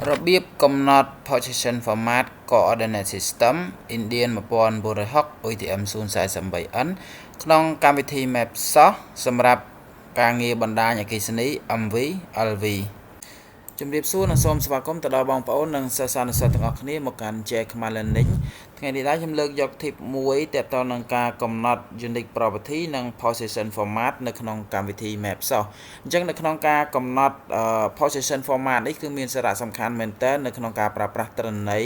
របៀបកំណត់ position format coordinate system Indian 1960 OTM 048N ក្នុងកម្មវិធី Mapsoft សម្រាប់ការងារបណ្ដាញអគ្គិសនី MV LV ជំរាបសួរនិងសូមស្វាគមន៍ទៅដល់បងប្អូននិងសិស្សានុសិស្សទាំងអស់គ្នាមកកាន់ J Khmer Learning ថ្ងៃនេះដែរខ្ញុំលើកយក tip មួយទាក់ទងនឹងការកំណត់ unique property និង position format នៅក្នុងកម្មវិធី Mapsoft អញ្ចឹងនៅក្នុងការកំណត់ position format នេះគឺមានសារៈសំខាន់មែនទែននៅក្នុងការប្រើប្រាស់ទិន្នន័យ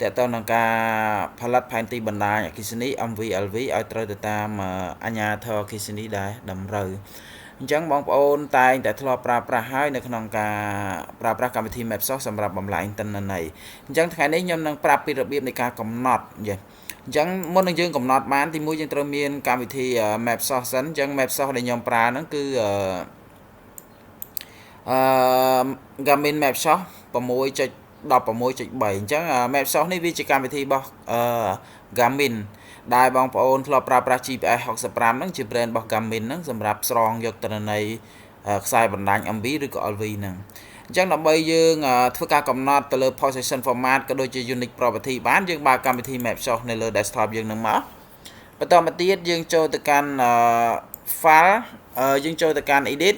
ទាក់ទងនឹងការផលិតផែនទីបណ្ដាញអគ្គិសនី MVLV ឲ្យត្រូវទៅតាមអាជ្ញាធរអគ្គិសនីដែលតម្រូវអញ្ចឹងបងប្អូនតែងតែធ្លាប់ប្រើប្រាស់ហើយនៅក្នុងការប្រើប្រាស់កម្មវិធី Mapsoft សម្រាប់បំលែងទិន្នន័យអញ្ចឹងថ្ងៃនេះខ្ញុំនឹងប្រាប់ពីរបៀបនៃការកំណត់អញ្ចឹងមុននឹងយើងកំណត់បានទីមួយយើងត្រូវមានកម្មវិធី Mapsoft សិនអញ្ចឹង Mapsoft ដែលខ្ញុំប្រើហ្នឹងគឺGarmin Mapsoft 6.16.3 អញ្ចឹង Mapsoft នេះវាជាកម្មវិធីរបស់Garmin ដែលបងប្អូនធ្លាប់ប្រើប្រាស់ GPS 65ហ្នឹងជា brand របស់ Garmin ហ្នឹងសម្រាប់ស្រង់យកទិន្នន័យខ្សែបណ្ដាញ MV ឬក៏ LV ហ្នឹងអញ្ចឹងដើម្បីយើងធ្វើការកំណត់ទៅលើ position format ក៏ដូចជា unique property បានយើងបើកកម្មវិធី Mapsoft នៅលើ desktop យើងនឹងមកបន្តមកទៀតយើងចូលទៅកាន់ file យើងចូលទៅកាន់ edit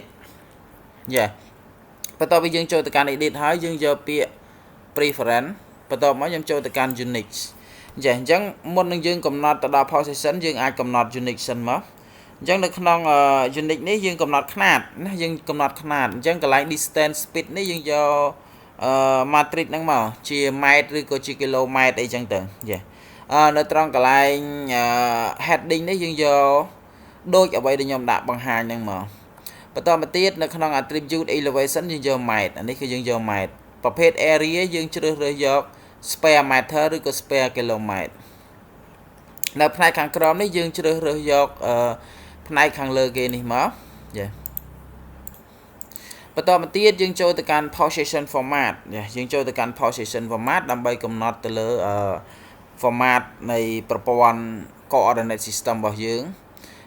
បន្ទាប់ពីយើងចូលទៅកាន់ edit ហើយយើងយកពាក្យ preference បន្ទាប់មកខ្ញុំចូលទៅកាន់ unique អញ្ចឹងមុននឹងយើងកំណត់ទៅដល់ position យើងអាចកំណត់ unique សិនមកអញ្ចឹងនៅក្នុង unique នេះយើងកំណត់ຂະຫນាតណាយើងកំណត់ຂະຫນាតអញ្ចឹងកន្លែង distance speed នេះយើងយកmatrix ហ្នឹងមកជាម៉ែត្រឬក៏ជាគីឡូម៉ែត្រអីចឹងទៅនៅត្រង់កន្លែង heading នេះយើងយកដូចអ្វីដែលខ្ញុំដាក់បង្ហាញហ្នឹងមកបន្តមកទៀតនៅក្នុង attribute elevation យើងយកម៉ែត្រអានេះគឺយើងយកម៉ែត្រប្រភេទ area យើងជ្រើសរើសយក square meter ឬក៏ square kilometer នៅផ្នែកខាងក្រោមនេះយើងជ្រើសរើសយកផ្នែកខាងលើគេនេះមកបន្តមកទៀតយើងចូលទៅកាន់ position format យើងចូលទៅកាន់ position format ដើម្បីកំណត់ទៅលើformat នៃប្រព័ន្ធ coordinate system របស់យើង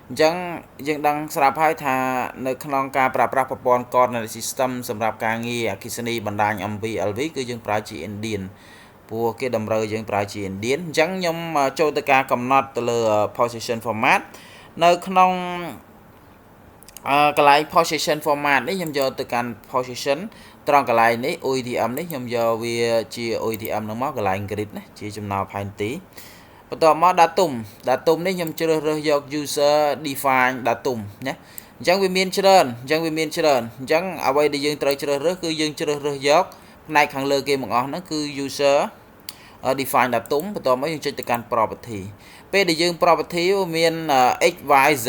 អញ្ចឹងយើងដឹងស្រាប់ហើយថានៅក្នុងការប្រើប្រាស់ប្រព័ន្ធ coordinate system សម្រាប់ការងារអគ្គិសនីបណ្ដាញ MVLV គឺយើងប្រើជា Indian ព្រោះគេតម្រូវយើងប្រើជា Indian អញ្ចឹងខ្ញុំចូលទៅការកំណត់ទៅលើ position format នៅក្នុងកន្លែង position format នេះខ្ញុំយកទៅកាន់ position ត្រង់កន្លែងនេះ OETM នេះខ្ញុំយកវាជា OETM ហ្នឹងមកកន្លែង grid ណាជាចំណោលផែនទីបន្ទាប់មក datum នេះខ្ញុំជ្រើសរើសយក user define datum ណាអញ្ចឹងវាមានច្រើនអញ្ចឹងអ្វីដែលយើងត្រូវជ្រើសរើសគឺយើងជ្រើសរើសយកផ្នែកខាងលើគេទាំងអស់ហ្នឹងគឺ user define datum បន្ទាប់មកយើងចុចទៅកាន់ property ពេលដែលយើង property មាន x y z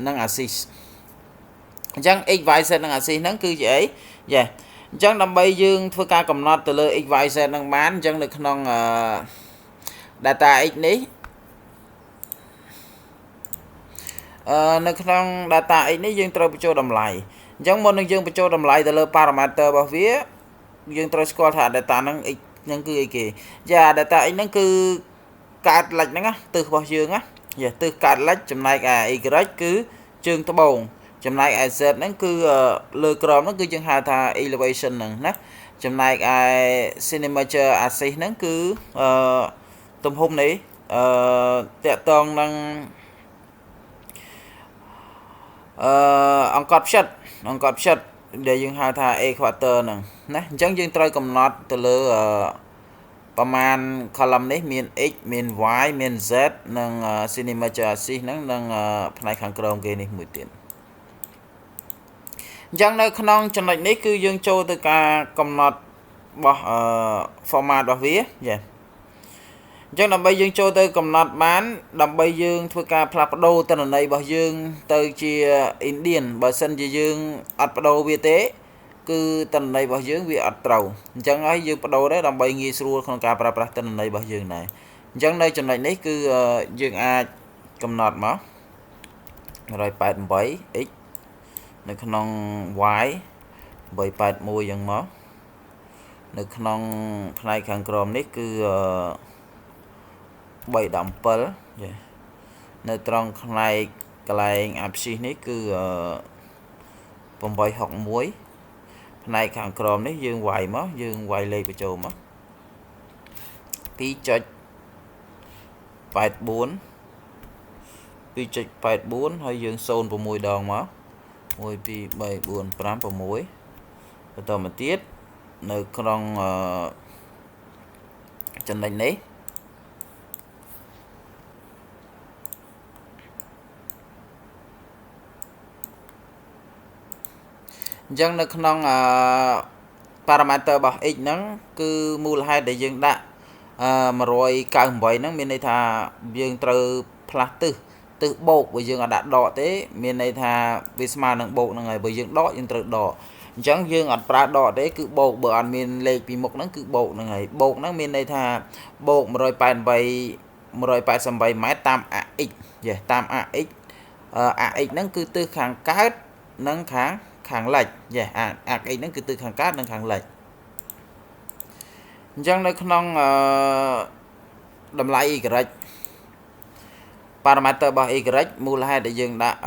និង axis អញ្ចឹង x y z និង axis ហ្នឹងគឺជាអីអញ្ចឹងដើម្បីយើងធ្វើការកំណត់ទៅលើ x y z ហ្នឹងបានអញ្ចឹងនៅក្នុង data x នេះនៅក្នុង data x នេះយើងត្រូវបញ្ចូលតម្លៃអញ្ចឹងមុននឹងយើងបញ្ចូលតម្លៃទៅលើ parameter របស់វាយើងត្រូវស្គាល់ថា data ហ្នឹង x ហ្នឹងគឺអីគេ data x ហ្នឹងគឺកើតលិចហ្នឹងទិសរបស់យើងណាទិសកើតលិចចំណែកឯ y គឺជើងត្បូងចំណែកឯ z ហ្នឹងគឺលើក្រោមហ្នឹងគឺយើងហៅថា elevation ហ្នឹងណាចំណែកឯ cinemature axis ហ្នឹងគឺទំហំនេះតកតងនឹងអង្កត់ផ្ចិតដែលយើងហៅថា equator ហ្នឹងណាអញ្ចឹងយើងត្រូវកំណត់ទៅលើប្រមាណ column នេះមាន x មាន y មាន z និង cinemature axis ហ្នឹងនិងផ្នែកខាងក្រោមគេនេះមួយទៀតអញ្ចឹងនៅក្នុងចំណុចនេះគឺយើងចូលទៅការកំណត់របស់format របស់វាអញ្ចឹងដើម្បីយើងចូលទៅកំណត់បានដើម្បីយើងធ្វើការផ្លាស់ប្ដូរទិន្នន័យរបស់យើងទៅជា Indian បើសិនជាយើងអត់បដូរវាទេគឺទិន្នន័យរបស់យើងវាអត់ត្រូវអញ្ចឹងហើយយើងបដូរដែរដើម្បីងាយស្រួលក្នុងការប្រើប្រាស់ទិន្នន័យរបស់យើងដែរអញ្ចឹងនៅចំណុចនេះគឺយើងអាចកំណត់មក188 x នៅក្នុង y 881យ៉ាងមកនៅក្នុងផ្នែកខាងក្រោមនេះគឺ317នៅត្រង់ផ្នែកកន្លែង axis នេះគឺ861 ផ្នែកខាងក្រោមនេះយើងវាយមកយើងវាយលេខបញ្ចូលមក 2.84 ហើយយើង0 6 ដងមក 1 2 3 4 5 6 បន្តមកទៀតនៅក្នុងចំណុចនេះអញ្ចឹងនៅក្នុង parameter របស់ x ហ្នឹងគឺមូលហេតុដែលយើងដាក់ 198 ហ្នឹងមានន័យថាយើងត្រូវផ្លាស់ទិសបូកបើយើងអត់ដាក់ដកទេមានន័យថាវាស្មើនឹងបូកហ្នឹងហើយបើយើងដកយើងត្រូវដកអញ្ចឹងយើងអត់ប្រើដកទេគឺបូកបើអត់មានលេខពីមុខហ្នឹងគឺបូកហ្នឹងហើយបូកហ្នឹងមានន័យថាបូក 188 ម៉ែត្រតាម ax តាម ax ax ហ្នឹងគឺទិសខាងកើតនិងខាងលិចax ហ្នឹងគឺទិសខាងកើតនិងខាងលិចអញ្ចឹងនៅក្នុងតម្លៃ y parameter របស់ y មូលហេតុដែលយើងដាក់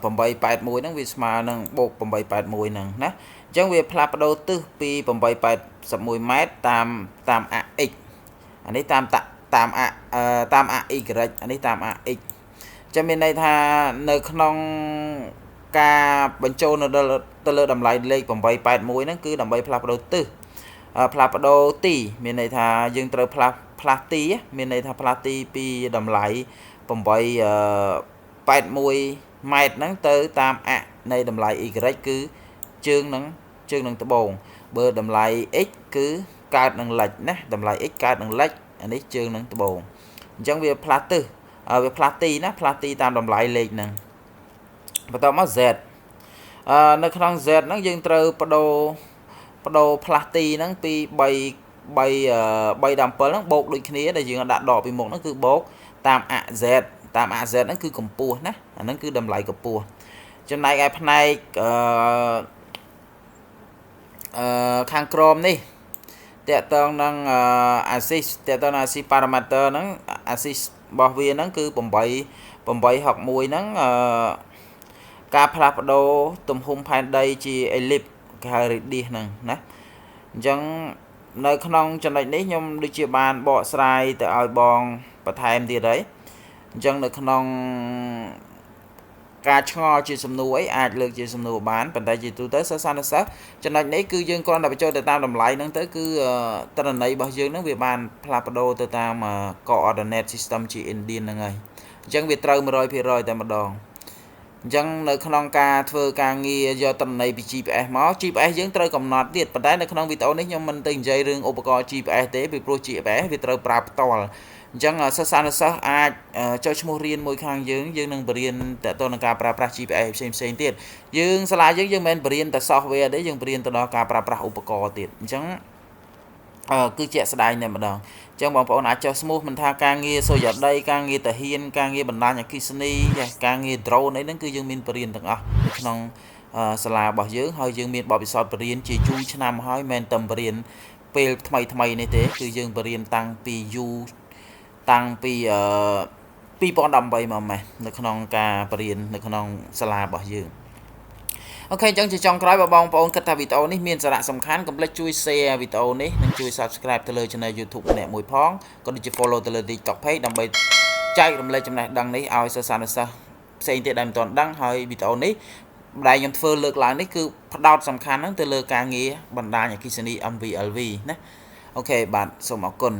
881 ហ្នឹងវាស្មើនឹងបូក 881 ហ្នឹងណាអញ្ចឹងវាផ្លាស់ប្ដូរទិសពី 881 ម៉ែត្រតាម ax អានេះតាម y អានេះតាម ax ចាំមានន័យថានៅក្នុងការបញ្ចូលទៅលើតម្លៃលេខ 881 ហ្នឹងគឺដើម្បីផ្លាស់ប្ដូរទិសផ្លាស់ប្ដូរទីមានន័យថាយើងត្រូវផ្លាស់ទីមានន័យថាផ្លាស់ទីពីតម្លៃ 881 ម៉ែត្រហ្នឹងទៅតាមអនៃតម្លៃ y គឺជើងនឹងត្បូងបើតម្លៃ x គឺកើតនឹងលិចណាតម្លៃ x កើតនឹងលិចអានេះជើងនឹងត្បូងអញ្ចឹងវាផ្លាស់ទិសវាផ្លាស់ទីណាផ្លាស់ទីតាមតម្លៃលេខហ្នឹងបន្តមក z នៅក្នុង z ហ្នឹងយើងត្រូវបដូរផ្លាស់ទីហ្នឹងពី 317 ហ្នឹងបូកដូចគ្នាដែលយើងដាក់ដកពីមុខហ្នឹងគឺបូកតាមអ z តាមអ z ហ្នឹងគឺកម្ពស់ណាអាហ្នឹងគឺតម្លៃកម្ពស់ចំណែកឯផ្នែកខាងក្រោមនេះតកតងនឹង axis តកតងនឹង axis parameter ហ្នឹង axis របស់វាហ្នឹងគឺ 861 ហ្នឹងការផ្លាស់ប្ដូរទំហំផែនដីជា ellipse គេហៅ radius ហ្នឹងណាអញ្ចឹងនៅក្នុងចំណុចនេះខ្ញុំដូចជាបានបកស្រាយទៅឲ្យបងបន្ថែមទៀតហើយអញ្ចឹងនៅក្នុងការឆ្ងល់ជាសំណួរអីអាចលើកជាសំណួរបានប៉ុន្តែជាទូទៅសិស្សសាស្ត្រចំណុចនេះគឺយើងគ្រាន់តែបញ្ចូលទៅតាមតម្លៃហ្នឹងទៅគឺទិន្នន័យរបស់យើងហ្នឹងវាបានផ្លាស់ប្ដូរទៅតាម coordinate system ជា Indian ហ្នឹងហើយអញ្ចឹងវាត្រូវ 100% តែម្ដងអញ្ចឹងនៅក្នុងការធ្វើការងារយកទិន្នន័យពី GPS មក GPS យើងត្រូវកំណត់ទៀតប៉ុន្តែនៅក្នុងវីដេអូនេះខ្ញុំមិនទៅនិយាយរឿងឧបករណ៍ GPS ទេពីព្រោះ GPS វាត្រូវប្រើផ្ទាល់អញ្ចឹងសិស្សអាចចុះឈ្មោះរៀនមួយខាងយើងនឹងបរៀនតទៅនឹងការប្រើប្រាស់ GPS ផ្សេងទៀតយើងសាលាយើងមិនមែនបរៀនតែ software ទេយើងបរៀនទៅដល់ការប្រើប្រាស់ឧបករណ៍ទៀតអញ្ចឹងគឺជាក់ស្ដែងតែម្ដងអញ្ចឹងបងប្អូនអាចចុះឈ្មោះមិនថាការងារសូយ៉ាដីការងារតាហ៊ានការងារបណ្ដាញអគ្គិសនីការងារ drone អីហ្នឹងគឺយើងមានបរៀនទាំងអស់ក្នុងសាលារបស់យើងហើយយើងមានបទពិសោធន៍បរៀនជាយូរឆ្នាំហើយមិនតែបរៀនពេលថ្មីនេះទេគឺយើងបរៀនតាំងពី2018មកម៉េះនៅក្នុងការបរៀននៅក្នុងសាលារបស់យើងអូខេអញ្ចឹងជាចុងក្រោយបងប្អូនគិតថាវីដេអូនេះមានសារៈសំខាន់កុំភ្លេចជួយ share វីដេអូនេះនិងជួយ subscribe ទៅលើ channel YouTube ម្នាក់មួយផងក៏ដូចជា follow ទៅលើ TikTok page ដើម្បីចែករំលែកចំណេះដឹងនេះឲ្យសិស្សានុសិស្សផ្សេងទៀតដែលមិនទាន់ដឹងហើយវីដេអូនេះដែលខ្ញុំធ្វើលើកឡើងនេះគឺផ្ដោតសំខាន់ហ្នឹងទៅលើការងារបណ្ដាញអគ្គិសនី MVLV ណាអូខេបាទសូមអរគុណ